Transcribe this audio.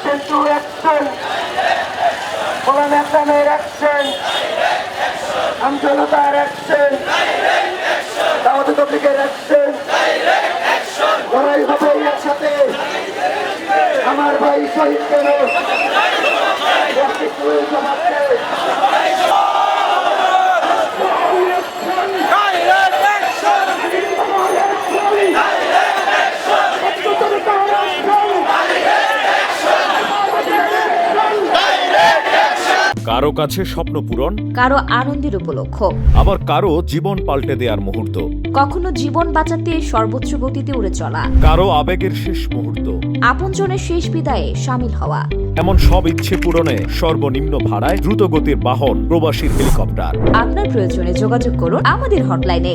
Action to action, Maulana একরামের action, আমজনতার action, দাওয়াত তবলিগের অ্যাকশন, লড়াই হবে একসাথে। আমার ভাই শহীদ কেন কারো কাছে স্বপ্ন পূরণ, কারো আনন্দের উপলক্ষ, আবার কারো জীবন পাল্টে দেওয়ার মুহূর্ত, কখনো জীবন বাঁচাতে সর্বোচ্চ গতিতে উড়ে চলা, কারো আবেগের শেষ মুহূর্ত, আপনজনের শেষ বিদায়ে সামিল হওয়া। এমন সব ইচ্ছে পূরণে সর্বনিম্ন ভাড়ায় দ্রুতগতির বাহন প্রবাসীর হেলিকপ্টার। আপনার প্রয়োজনে যোগাযোগ করুন আমাদের হটলাইনে।